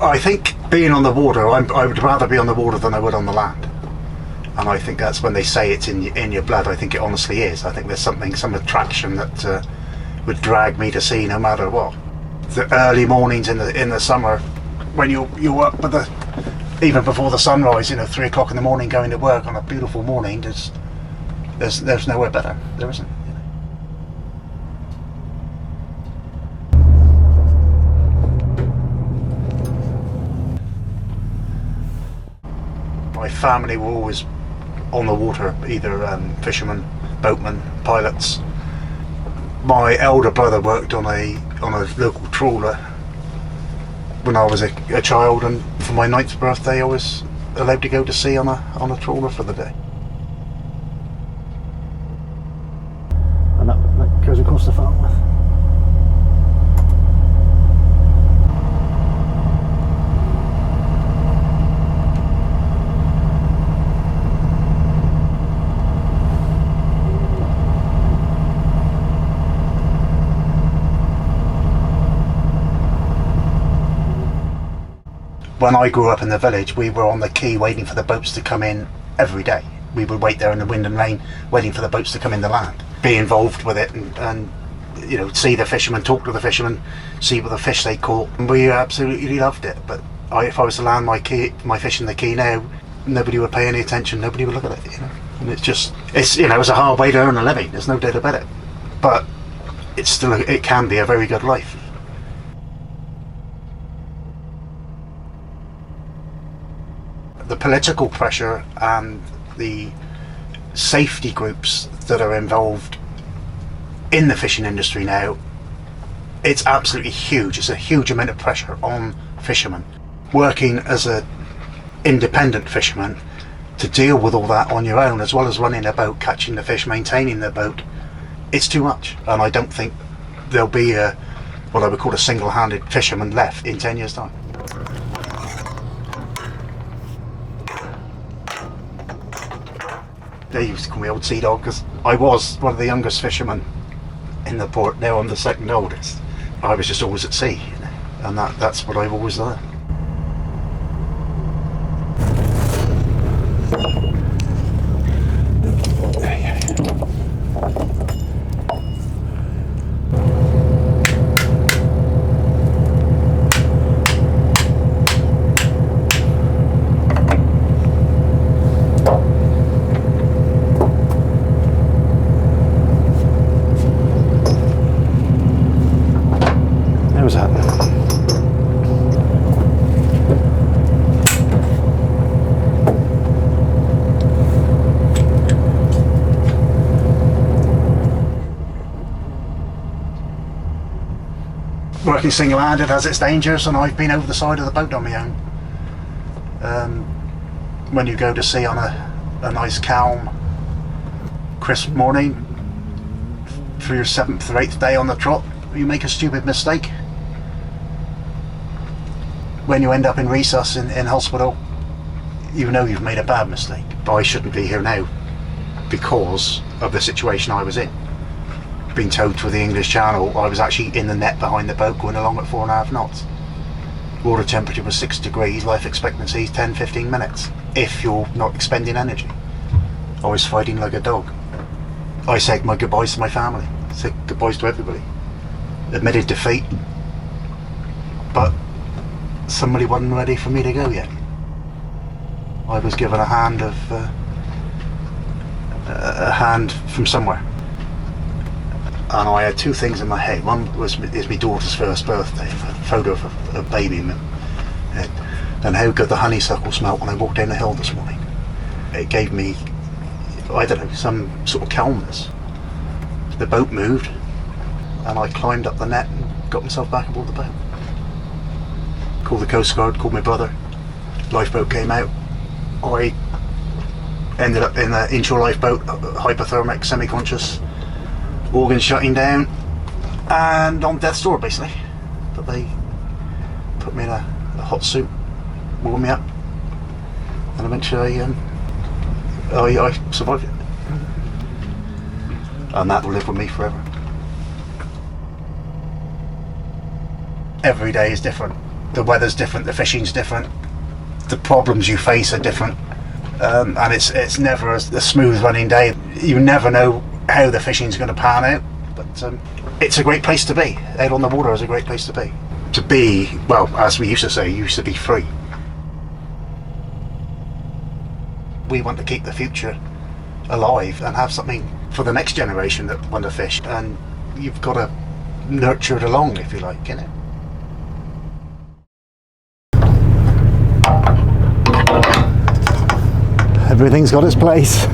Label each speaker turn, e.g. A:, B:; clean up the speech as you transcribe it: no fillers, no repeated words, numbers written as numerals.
A: I think being on the water, I would rather be on the water than I would on the land. And I think that's when they say it's in your blood. I think it honestly is. I think there's some attraction that would drag me to sea no matter what. The early mornings in the summer, when you're up with even before the sunrise, 3 o'clock in the morning, going to work on a beautiful morning. There's nowhere better. There isn't. My family were always on the water, either fishermen, boatmen, pilots. My elder brother worked on a local trawler when I was a child, and for my 9th birthday I was allowed to go to sea on a trawler for the day. And that goes across the farm. When I grew up in the village, we were on the quay waiting for the boats to come in every day. We would wait there in the wind and rain, waiting for the boats to come in the land. Be involved with it and see the fishermen, talk to the fishermen, see what the fish they caught. And we absolutely loved it. But if I was to land my fish in the quay now, nobody would pay any attention. Nobody would look at it. And it's a hard way to earn a living. There's no doubt about it. But it can be a very good life. The political pressure and the safety groups that are involved in the fishing industry now, it's absolutely huge. It's a huge amount of pressure on fishermen. Working as an independent fisherman, to deal with all that on your own, as well as running a boat, catching the fish, maintaining the boat, it's too much. And I don't think there'll be what I would call a single-handed fisherman left in 10 years' time. They used to call me Old Seadog because I was one of the youngest fishermen in the port. Now I'm the second oldest. I was just always at sea, and that's what I've always done. Working single-handed has its dangers, and I've been over the side of the boat on my own. When you go to sea on a nice calm, crisp morning, for your 7th or 8th day on the trot, you make a stupid mistake. When you end up in resus in hospital, you know you've made a bad mistake. But I shouldn't be here now because of the situation I was in. Being towed to the English Channel, I was actually in the net behind the boat going along at 4.5 knots. Water temperature was 6 degrees, life expectancy is 10-15 minutes, if you're not expending energy. I was fighting like a dog. I said my goodbyes to my family, said goodbyes to everybody. Admitted defeat, but somebody wasn't ready for me to go yet. I was given a hand from somewhere. And I had 2 things in my head. One is my daughter's first birthday, a photo of a baby in my head, and how good the honeysuckle smelt when I walked down the hill this morning. It gave me, I don't know, some sort of calmness. The boat moved, and I climbed up the net and got myself back aboard the boat. Called the Coast Guard, called my brother. Lifeboat came out. I ended up in an inshore lifeboat, hypothermic, semi-conscious, organs shutting down, and on death's door basically. But they put me in a hot suit, warmed me up, and eventually I survived it. And that will live with me forever. Every day is different. The weather's different, the fishing's different, the problems you face are different, and it's never a smooth running day. You never know how the fishing's going to pan out, but it's a great place to be. Out on the water is a great place to be. To be, well, as we used to say, you used to be free. We want to keep the future alive and have something for the next generation that want to fish, and you've got to nurture it along, if you like, innit? Everything's got its place.